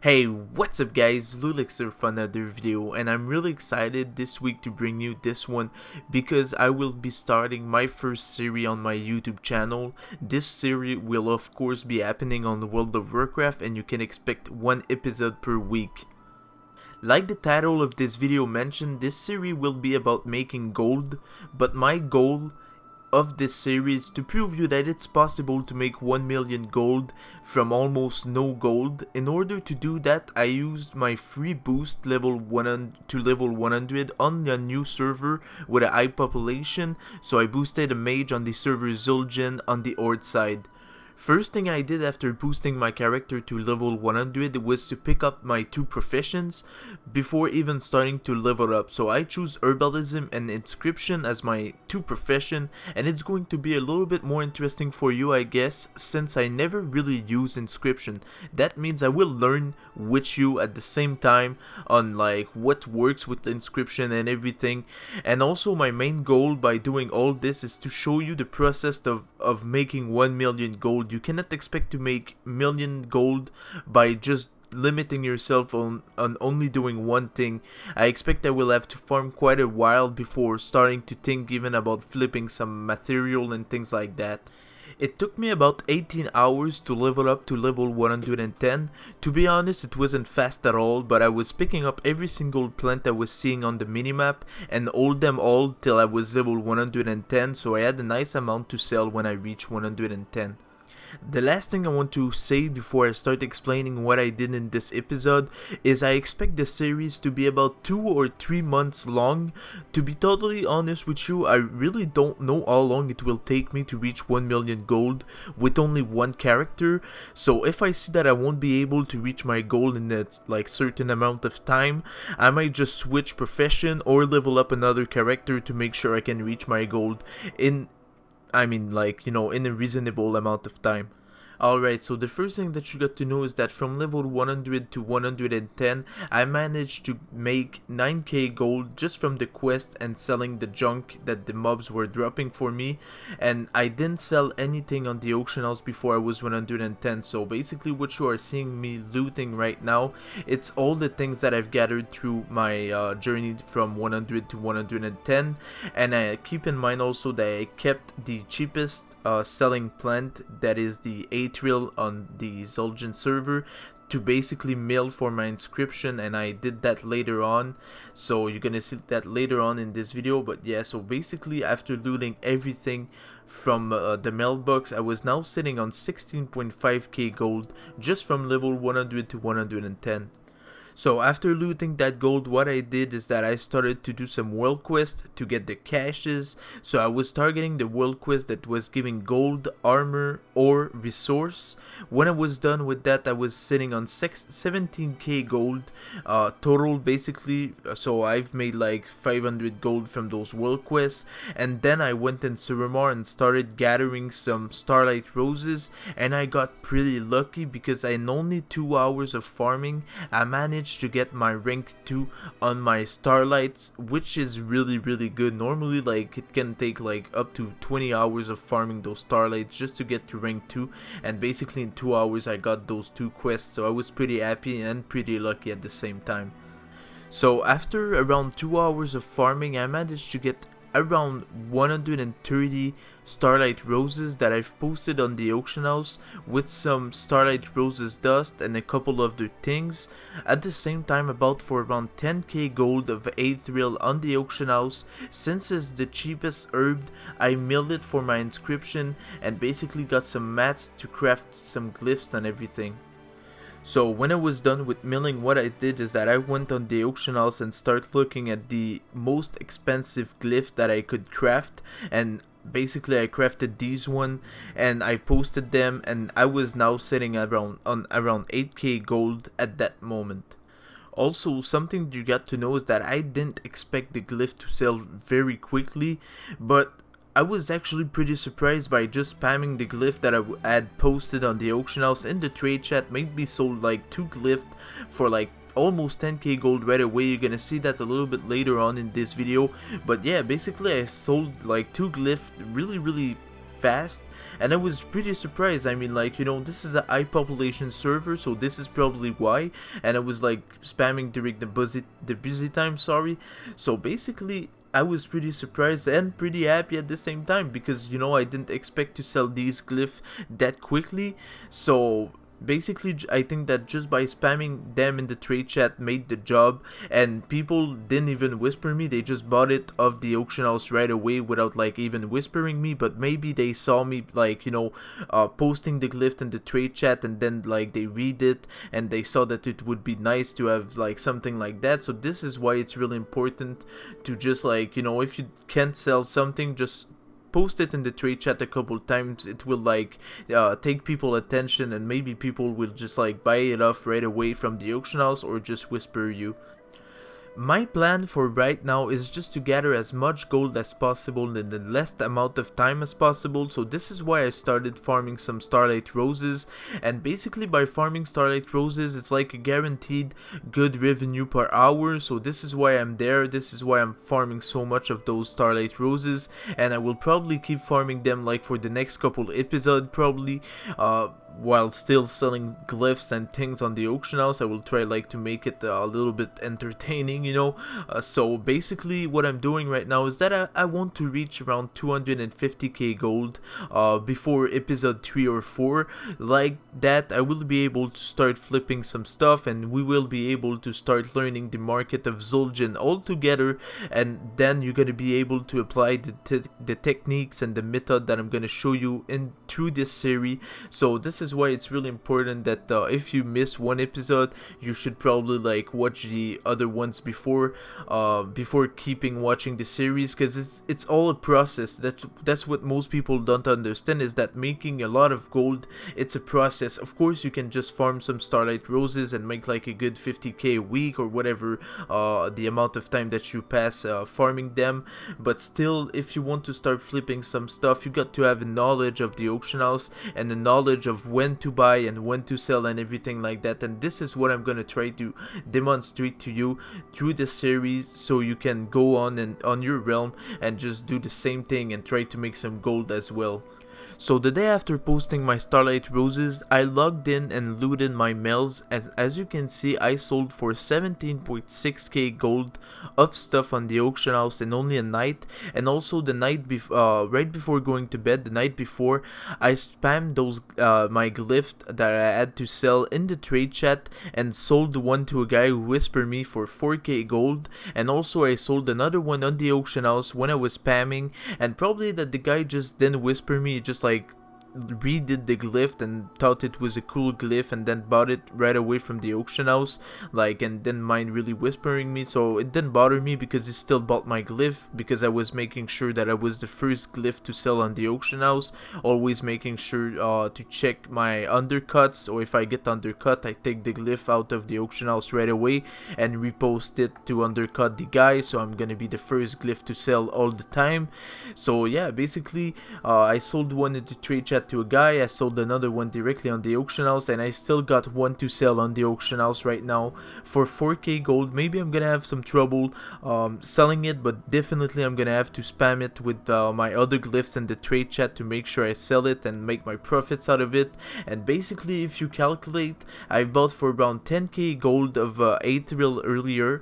Hey, what's up guys, Lulix here for another video, and I'm really excited this week to bring you this one because I will be starting my first series on my YouTube channel. This series will of course be happening on the World of Warcraft, and you can expect one episode per week. Like the title of this video mentioned, this series will be about making gold, but my goal of this series to prove you that it's possible to make 1 million gold from almost no gold. In order to do that, I used my free boost level 100 to level 100 on a new server with a high population, so I boosted a mage on the server Zul'jin on the Horde side. First thing I did after boosting my character to level 100 was to pick up my two professions before even starting to level up. So I choose herbalism and inscription as my two profession, and it's going to be a little bit more interesting for you, I guess, since I never really use inscription. That means I will learn with you at the same time on like what works with the inscription and everything. And also my main goal by doing all this is to show you the process of making 1 million gold. You cannot expect to make million gold by just limiting yourself on only doing one thing. I expect I will have to farm quite a while before starting to think even about flipping some material and things like that. It took me about 18 hours to level up to level 110. To be honest, it wasn't fast at all, but I was picking up every single plant I was seeing on the minimap and hold them all till I was level 110, so I had a nice amount to sell when I reached 110. The last thing I want to say before I start explaining what I did in this episode is I expect the series to be about 2 or 3 months long. To be totally honest with you, I really don't know how long it will take me to reach 1 million gold with only one character. So if I see that I won't be able to reach my goal in a certain amount of time, I might just switch profession or level up another character to make sure I can reach my goal in a reasonable amount of time. Alright, so the first thing that you got to know is that from level 100 to 110, I managed to make 9k gold just from the quest and selling the junk that the mobs were dropping for me, and I didn't sell anything on the auction house before I was 110, so basically what you are seeing me looting right now, it's all the things that I've gathered through my journey from 100 to 110, and keep in mind also that I kept the cheapest selling plant, that is the Atrial on the Zul'jin server, to basically mill for my inscription, and I did that later on, so you're gonna see that later on in this video. But yeah, so basically after looting everything from the mailbox, I was now sitting on 16.5k gold just from level 100 to 110. So after looting that gold, what I did is that I started to do some world quests to get the caches. So I was targeting the world quest that was giving gold, armor, or resource. When I was done with that, I was sitting on 17k gold total basically. So I've made like 500 gold from those world quests. And then I went in Suramar and started gathering some starlight roses, and I got pretty lucky because in only 2 hours of farming, I managed to get my rank 2 on my starlights, which is really good. Normally like it can take like up to 20 hours of farming those starlights just to get to rank 2, and basically in 2 hours I got those 2 quests, so I was pretty happy and pretty lucky at the same time. So after around 2 hours of farming, I managed to get around 130 starlight roses that I've posted on the auction house with some starlight roses dust and a couple of other things. At the same time, about for around 10k gold of Atrial on the auction house. Since it's the cheapest herb, I milled it for my inscription and basically got some mats to craft some glyphs and everything. So when I was done with milling, what I did is that I went on the auction house and started looking at the most expensive glyph that I could craft, and basically I crafted these one and I posted them, and I was now sitting around 8k gold at that moment. Also, something you got to know is that I didn't expect the glyph to sell very quickly, but I was actually pretty surprised by just spamming the glyph that I had posted on the auction house in the trade chat. Made me sold like 2 glyphs for like almost 10k gold right away. You're gonna see that a little bit later on in this video. But yeah, basically I sold like 2 glyphs really fast, and I was pretty surprised. I mean, like, you know, this is a high population server, so this is probably why. And I was like spamming during the busy time, sorry. So basically I was pretty surprised and pretty happy at the same time, because, you know, I didn't expect to sell these glyphs that quickly. So basically I think that just by spamming them in the trade chat made the job, and people didn't even whisper me, they just bought it off the auction house right away without like even whispering me. But maybe they saw me, like, you know, posting the glyph in the trade chat, and then like they read it and they saw that it would be nice to have like something like that. So this is why it's really important to just, like, you know, if you can't sell something, just post it in the trade chat a couple times. It will like take people attention, and maybe people will just like buy it off right away from the auction house or just whisper you. My plan for right now is just to gather as much gold as possible in the least amount of time as possible. So this is why I started farming some Starlight Roses, and basically by farming Starlight Roses it's like a guaranteed good revenue per hour. So this is why I'm there, this is why I'm farming so much of those Starlight Roses, and I will probably keep farming them like for the next couple episodes probably, while still selling glyphs and things on the auction house. I will try like to make it a little bit entertaining, you know. So basically what I'm doing right now is that I want to reach around 250k gold before episode 3 or 4. Like that I will be able to start flipping some stuff, and we will be able to start learning the market of Zul'jin all together, and then you're gonna be able to apply the techniques and the method that I'm gonna show you in through this series. So this is why it's really important that if you miss one episode, you should probably like watch the other ones before keeping watching the series, because it's all a process. That's what most people don't understand, is that making a lot of gold, it's a process. Of course you can just farm some Starlight Roses and make like a good 50k a week or whatever the amount of time that you pass farming them, but still if you want to start flipping some stuff, you got to have a knowledge of the auction house and the knowledge of when to buy and when to sell and everything like that. And this is what I'm gonna try to demonstrate to you through this series, so you can go on and on your realm and just do the same thing and try to make some gold as well. So the day after posting my Starlight Roses, I logged in and looted my mails, and as you can see I sold for 17.6k gold of stuff on the auction house in only a night. And also the night right before going to bed, the night before, I spammed those my glyph that I had to sell in the trade chat, and sold one to a guy who whispered me for 4k gold. And also I sold another one on the auction house when I was spamming, and probably that the guy just didn't whisper me, just like redid the glyph and thought it was a cool glyph and then bought it right away from the auction house, like, and didn't mind really whispering me. So it didn't bother me because he still bought my glyph, because I was making sure that I was the first glyph to sell on the auction house, always making sure to check my undercuts, or if I get undercut I take the glyph out of the auction house right away and repost it to undercut the guy, so I'm gonna be the first glyph to sell all the time. So yeah, basically I sold one in the trade chat to a guy, I sold another one directly on the auction house, and I still got one to sell on the auction house right now for 4k gold. Maybe I'm gonna have some trouble selling it, but definitely I'm gonna have to spam it with my other glyphs in the trade chat to make sure I sell it and make my profits out of it. And basically if you calculate, I bought for around 10k gold of Aetheril earlier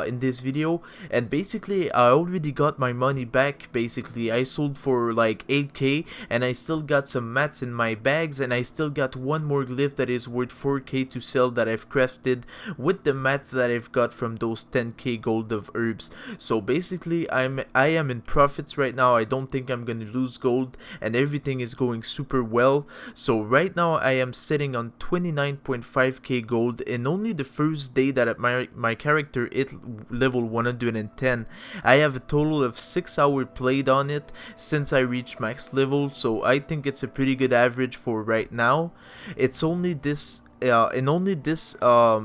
in this video, and basically I already got my money back. Basically I sold for like 8k, and I still got some mats in my bags, and I still got one more glyph that is worth 4k to sell that I've crafted with the mats that I've got from those 10k gold of herbs. So basically I am in profits right now. I don't think I'm gonna lose gold, and everything is going super well. So right now I am sitting on 29.5k gold in only the first day that my character hit level 110. I have a total of 6 hours played on it since I reached max level, so I think it's a pretty good average for right now. It's only this in only this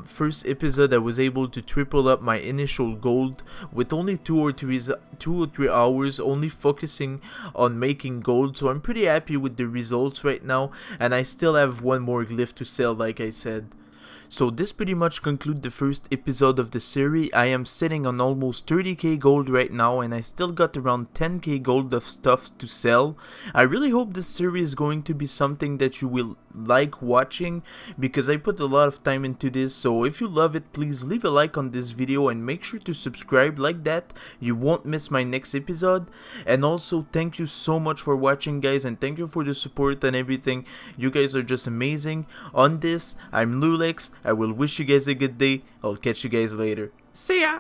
first episode I was able to triple up my initial gold with only 2 or 3 hours only focusing on making gold. So I'm pretty happy with the results right now, and I still have one more glyph to sell, like I said. So this pretty much concludes the first episode of the series. I am sitting on almost 30k gold right now, and I still got around 10k gold of stuff to sell. I really hope this series is going to be something that you will like watching, because I put a lot of time into this. So if you love it, please leave a like on this video and make sure to subscribe, like that you won't miss my next episode. And also thank you so much for watching, guys, and thank you for the support and everything. You guys are just amazing. On this, I'm Lulex. I will wish you guys a good day. I'll catch you guys later. See ya!